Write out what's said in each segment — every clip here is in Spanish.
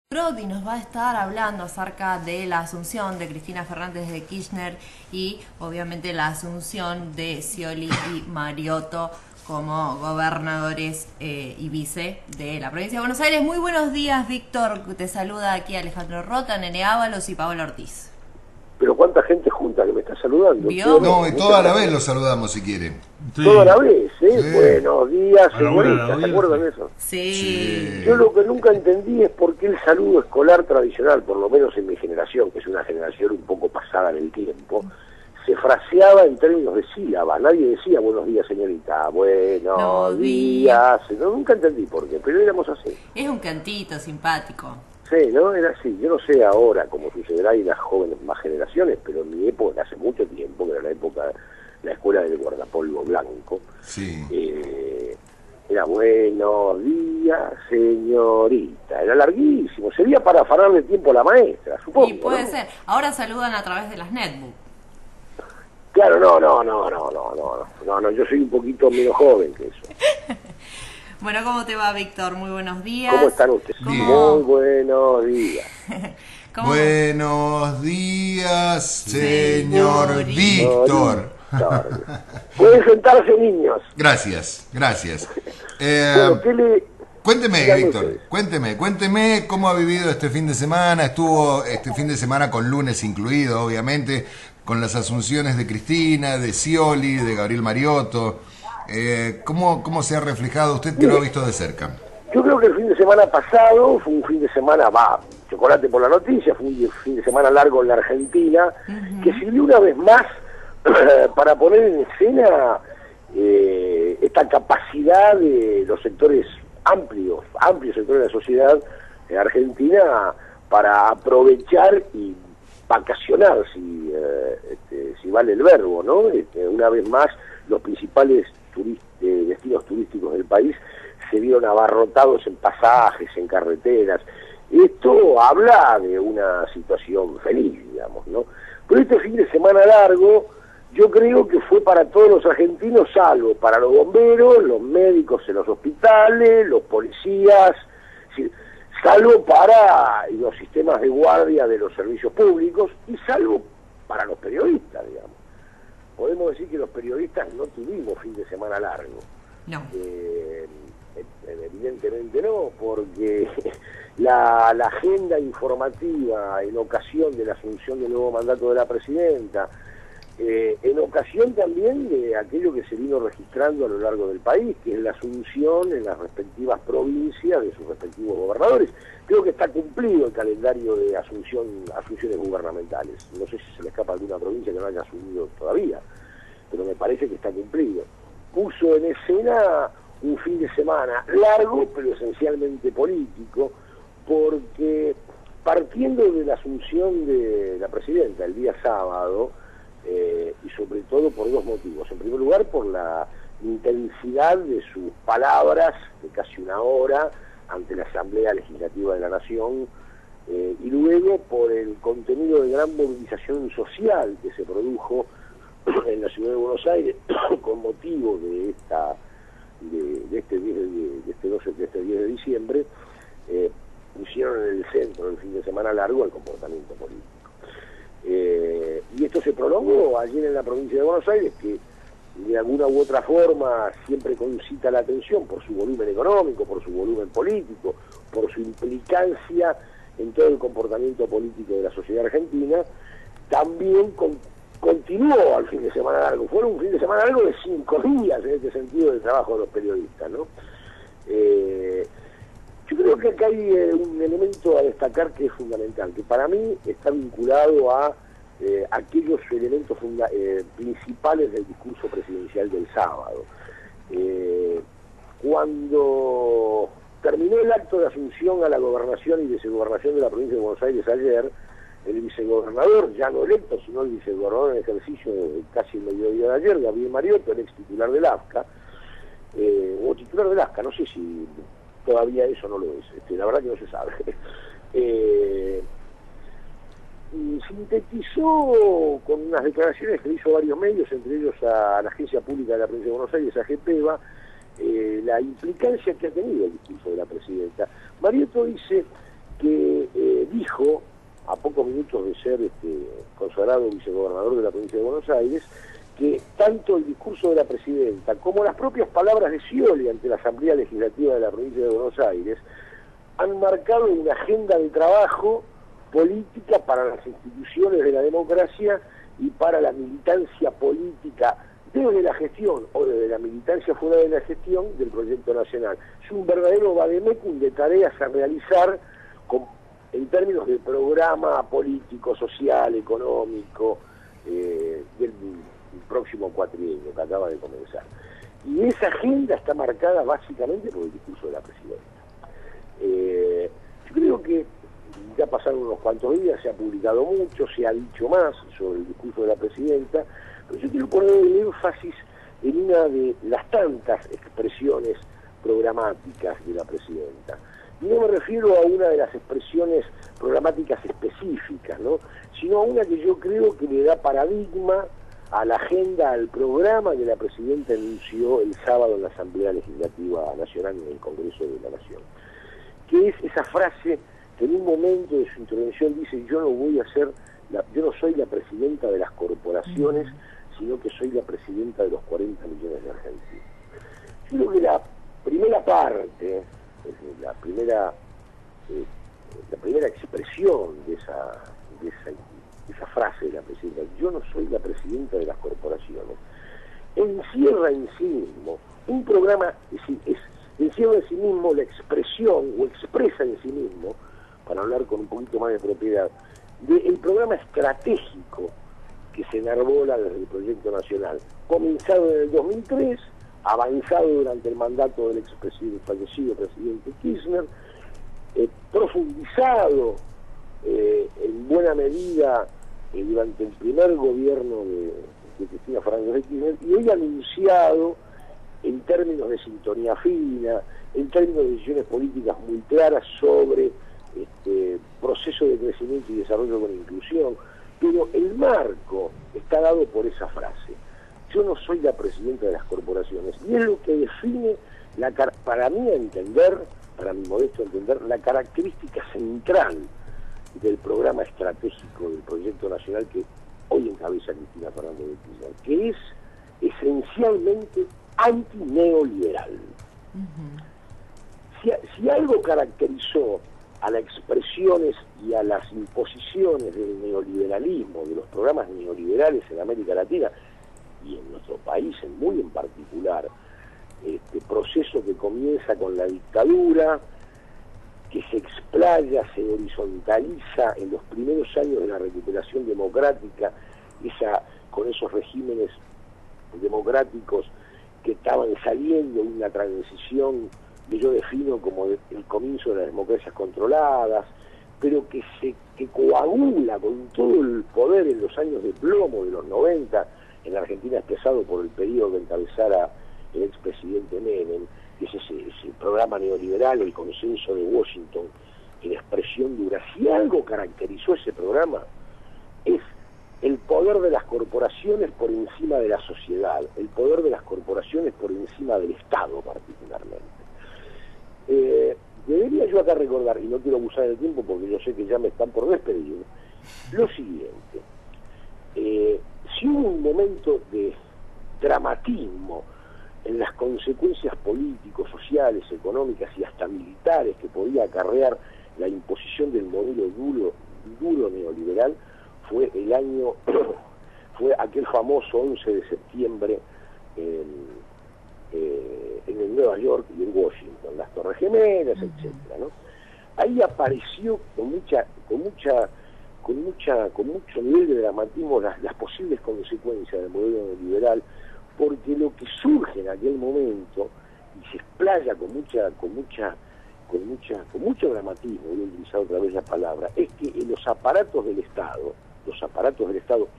Brody nos va a estar hablando acerca de la asunción de Cristina Fernández de Kirchner y obviamente la asunción de Scioli y Mariotto como gobernadores y vice de la provincia de Buenos Aires. Muy buenos días, Víctor. Te saluda aquí Alejandro Rota, Nene Ábalos y Paola Ortiz. Pero cuánta gente junta que me está saludando. ¿Vio? No, y toda la vez lo saludamos si quiere. Sí. Toda la vez, ¿eh? Sí. Buenos días, A la señorita, hora, ¿se acuerdan de eso? Sí. Yo lo que nunca entendí es por qué el saludo escolar tradicional, por lo menos en mi generación, que es una generación un poco pasada en el tiempo, se fraseaba en términos de sílaba. Nadie decía buenos días, señorita, buenos días. No, nunca entendí por qué, pero éramos así. Es un cantito simpático. Sí, ¿no? Era así. Yo no sé ahora cómo sucederá en las jóvenes más generaciones, pero en mi época, hace mucho tiempo, que era la época de la escuela del guardapolvo blanco, Sí. era buenos días, señorita. Era larguísimo. Sería para afanarle tiempo a la maestra, supongo. Y puede ¿no? ser. Ahora saludan a través de las netbook. Claro, no. Yo soy un poquito menos joven que eso. Bueno, ¿cómo te va, Víctor? Muy buenos días. ¿Cómo están ustedes? Bien. Muy buenos días. ¿Cómo? Buenos días, señor Señor Víctor. Pueden sentarse, niños. Gracias. Bueno, ¿qué le...? Cuénteme, Díganme Víctor, ustedes. cuénteme cómo ha vivido este fin de semana. Estuvo este fin de semana con lunes incluido, obviamente, con las asunciones de Cristina, de Scioli, de Gabriel Mariotto. ¿Cómo se ha reflejado usted que lo ha visto de cerca? Yo creo que el fin de semana pasado fue un fin de semana, chocolate por la noticia, fue un fin de semana largo en la Argentina, que sirvió una vez más para poner en escena esta capacidad de los sectores amplios sectores de la sociedad argentina para aprovechar y vacacionar, si vale el verbo, ¿no? Una vez más, los principales destinos turísticos del país se vieron abarrotados en pasajes, en carreteras. Esto habla de una situación feliz, digamos, ¿no? Pero este fin de semana largo, yo creo que fue para todos los argentinos, salvo para los bomberos, los médicos en los hospitales, los policías, salvo para los sistemas de guardia de los servicios públicos y salvo para los periodistas, digamos. Podemos decir que los periodistas no tuvimos fin de semana largo. No. Evidentemente no, porque la agenda informativa en ocasión de la asunción del nuevo mandato de la presidenta, en ocasión también de aquello que se vino registrando a lo largo del país, que es la asunción en las respectivas provincias de sus respectivos gobernadores. Creo que está cumplido el calendario de asunciones gubernamentales. No sé si se le escapa alguna provincia que no haya asumido todavía, pero me parece que está cumplido. Puso en escena un fin de semana largo, pero esencialmente político, porque partiendo de la asunción de la presidenta el día sábado, y sobre todo por dos motivos. En primer lugar, por la intensidad de sus palabras, de casi una hora, ante la Asamblea Legislativa de la Nación, y luego por el contenido de gran movilización social que se produjo en la ciudad de Buenos Aires con motivo de este 10 de diciembre, pusieron en el centro del fin de semana largo el comportamiento político. Y esto se prolongó ayer en la provincia de Buenos Aires, que de alguna u otra forma siempre concita la atención por su volumen económico, por su volumen político, por su implicancia en todo el comportamiento político de la sociedad argentina. También continuó al fin de semana largo. Fue un fin de semana largo de 5 días en este sentido del trabajo de los periodistas, ¿no? Yo creo que acá hay un elemento a destacar que es fundamental, que para mí está vinculado a aquellos elementos principales del discurso presidencial del sábado. Cuando terminó el acto de asunción a la gobernación y vicegobernación de la provincia de Buenos Aires ayer, el vicegobernador, ya no electo, sino el vicegobernador en ejercicio casi el mediodía de ayer, Gabriel Mariotto, el ex titular del AFCA, o titular del AFCA, no sé si todavía eso no lo es, la verdad que no se sabe. Sintetizó con unas declaraciones que hizo varios medios, entre ellos a la Agencia Pública de la Provincia de Buenos Aires, a GEPEVA, la implicancia que ha tenido el discurso de la presidenta. Mariotto dice que dijo, a pocos minutos de ser consagrado vicegobernador de la provincia de Buenos Aires, que tanto el discurso de la presidenta como las propias palabras de Scioli ante la Asamblea Legislativa de la provincia de Buenos Aires han marcado una agenda de trabajo política para las instituciones de la democracia y para la militancia política desde la gestión o desde la militancia fuera de la gestión del proyecto nacional. Es un verdadero vademecum de tareas a realizar en términos de programa político, social, económico del próximo cuatrienio que acaba de comenzar. Y esa agenda está marcada básicamente por el discurso de la presidenta. Yo creo que ya pasaron unos cuantos días, se ha publicado mucho, se ha dicho más sobre el discurso de la presidenta, pero yo quiero poner el énfasis en una de las tantas expresiones programáticas de la presidenta. Y no me refiero a una de las expresiones programáticas específicas, ¿no?, sino a una que yo creo que le da paradigma a la agenda, al programa que la presidenta anunció el sábado en la Asamblea Legislativa Nacional en el Congreso de la Nación, que es esa frase que en un momento de su intervención dice: yo no soy la presidenta de las corporaciones, sino que soy la presidenta de los 40 millones de argentinos. Yo creo que la primera parte, la primera expresión de esa frase de la presidenta, yo no soy la presidenta de las corporaciones, encierra en sí mismo un programa, encierra en sí mismo la expresión, o expresa en sí mismo, para hablar con un poquito más de propiedad, del programa estratégico que se enarbola desde el proyecto nacional, comenzado en el 2003, avanzado durante el mandato del fallecido presidente Kirchner, profundizado en buena medida durante el primer gobierno de Cristina Fernández de Kirchner, y hoy anunciado en términos de sintonía fina, en términos de decisiones políticas muy claras sobre proceso de crecimiento y desarrollo con inclusión. Pero el marco está dado por esa frase: yo no soy la presidenta de las corporaciones, y es lo que define, para mi entender, para mi modesto entender, la característica central del programa estratégico del proyecto nacional que hoy encabeza Cristina Fernández de Kirchner, que es esencialmente antineoliberal. Si algo caracterizó a las expresiones y a las imposiciones del neoliberalismo, de los programas neoliberales en América Latina y en nuestro país muy en particular, este proceso que comienza con la dictadura, que se explaya, se horizontaliza en los primeros años de la recuperación democrática, con esos regímenes democráticos que estaban saliendo de una transición que yo defino como el comienzo de las democracias controladas, pero que coagula con todo el poder en los años de plomo de los 90, en la Argentina expresado por el periodo que encabezara el expresidente Menem, que es ese programa neoliberal, el consenso de Washington, en expresión dura. Si algo caracterizó ese programa, es el poder de las corporaciones por encima de la sociedad, el poder de las corporaciones por encima del Estado particularmente. Debería yo acá recordar, y no quiero abusar del tiempo porque yo sé que ya me están por despedir, lo siguiente: si hubo un momento de dramatismo en las consecuencias políticos, sociales, económicas y hasta militares que podía acarrear la imposición del modelo duro neoliberal, fue aquel famoso 11 de septiembre en el Nueva York y en Washington, las Torres Gemelas, etcétera, ¿no? Ahí apareció con mucho nivel de dramatismo las posibles consecuencias del modelo neoliberal, porque lo que surge en aquel momento y se explaya con mucho dramatismo, voy a utilizar otra vez la palabra, es que en los aparatos del Estado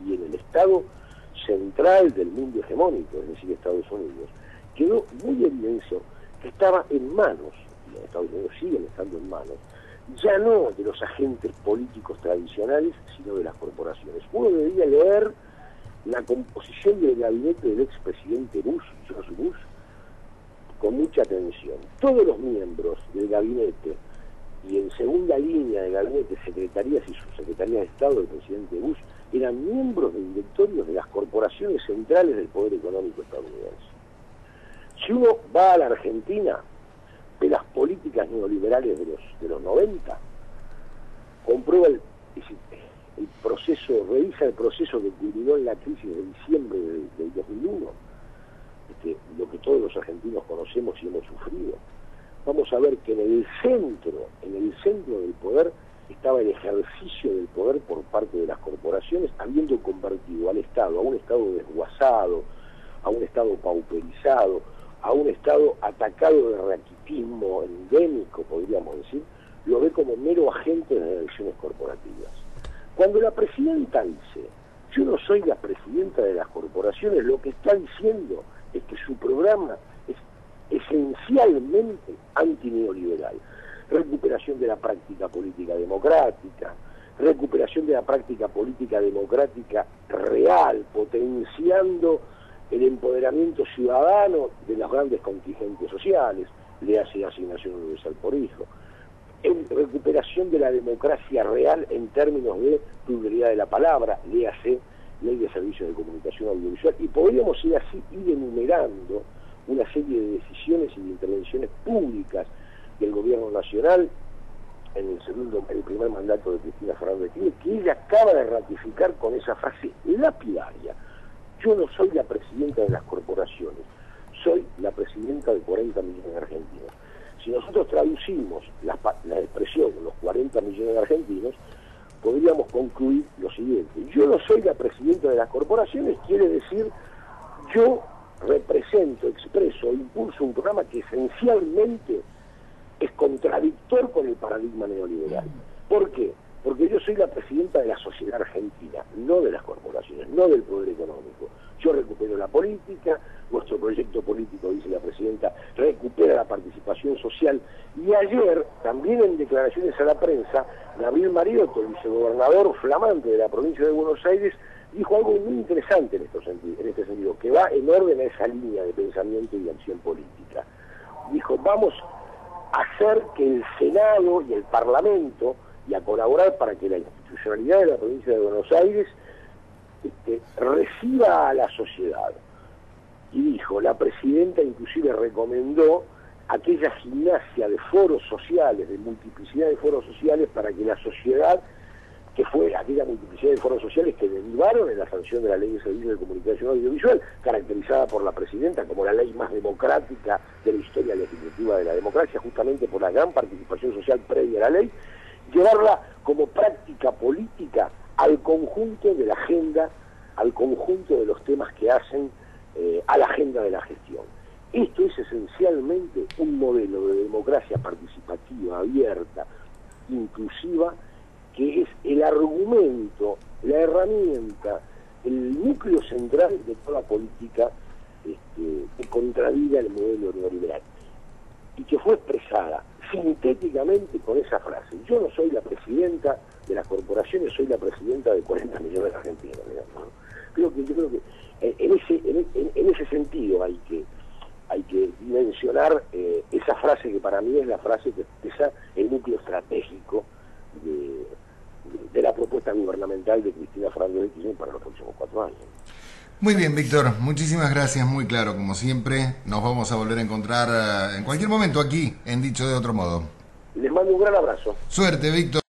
y en el Estado central del mundo hegemónico, es decir, Estados Unidos, quedó muy evidencia que estaba en manos, y en Estados Unidos siguen estando en manos, ya no de los agentes políticos tradicionales, sino de las corporaciones. Uno debería leer la composición del gabinete del expresidente George Bush, con mucha atención. Todos los miembros del gabinete y en segunda línea de gabinete, secretarías y subsecretarías de Estado del presidente Bush, eran miembros de directorios de las corporaciones centrales del poder económico estadounidense. Si uno va a la Argentina, ve las políticas neoliberales de los 90, comprueba el proceso, revisa el proceso que culminó en la crisis de diciembre del 2001, lo que todos los argentinos conocemos y hemos sufrido. Vamos a ver que en el centro del poder estaba el ejercicio del poder por parte de las corporaciones, habiendo convertido al Estado a un Estado desguazado, a un Estado pauperizado, a un Estado atacado de raquitismo endémico, podríamos decir, lo ve como mero agente de las elecciones corporativas. Cuando la presidenta dice, yo no soy la presidenta de las corporaciones, lo que está diciendo es que su programa es esencialmente antineoliberal. Recuperación de la práctica política democrática, recuperación de la práctica política democrática real, potenciando el empoderamiento ciudadano de los grandes contingentes sociales, le hace asignación universal por hijo, en recuperación de la democracia real en términos de pluralidad de la palabra, le hace ley de servicios de comunicación audiovisual, y podríamos ir así, ir enumerando una serie de decisiones y de intervenciones públicas del gobierno nacional en el primer mandato de Cristina Fernández de Kirchner, que ella acaba de ratificar con esa frase lapidaria: yo no soy la presidenta de las corporaciones, soy la presidenta de 40 millones de argentinos. Si nosotros traducimos la expresión los 40 millones de argentinos, podríamos concluir lo siguiente: yo no soy la presidenta de las corporaciones, quiere decir yo represento, expreso, impulso un programa que esencialmente es contradictor con el paradigma neoliberal. ¿Por qué? Porque yo soy la presidenta de la sociedad argentina, no de las corporaciones, no del poder económico. Yo recupero la política, nuestro proyecto político, dice la presidenta, recupera la participación social. Y ayer, también en declaraciones a la prensa, Gabriel Mariotto, el vicegobernador flamante de la provincia de Buenos Aires, dijo algo muy interesante en este sentido, que va en orden a esa línea de pensamiento y de acción política. Dijo, vamos a hacer que el Senado y el Parlamento, y a colaborar para que la institucionalidad de la provincia de Buenos Aires reciba a la sociedad. Y dijo, la presidenta inclusive recomendó aquella gimnasia de foros sociales, de multiplicidad de foros sociales, para que la sociedad, que fue aquella multiplicidad de foros sociales que derivaron en la sanción de la Ley de Servicios de Comunicación Audiovisual, caracterizada por la presidenta como la ley más democrática de la historia legislativa de la democracia, justamente por la gran participación social previa a la ley, llevarla como práctica política al conjunto de la agenda, al conjunto de los temas que hacen a la agenda de la gestión. Esto es esencialmente un modelo de democracia participativa, abierta, inclusiva, que es el argumento, la herramienta, el núcleo central de toda política que contradiga el modelo neoliberal, y que fue expresada sintéticamente con esa frase: yo no soy la presidenta de las corporaciones, soy la presidenta de 40 millones de argentinos, digamos, ¿no? Yo creo que en ese sentido hay que dimensionar esa frase, que para mí es la frase que expresa el núcleo estratégico de la propuesta gubernamental de Cristina Fernández de Kirchner para los próximos 4 años. Muy bien, Víctor, muchísimas gracias, muy claro, como siempre. Nos vamos a volver a encontrar en cualquier momento aquí, en Dicho de Otro Modo. Les mando un gran abrazo. Suerte, Víctor.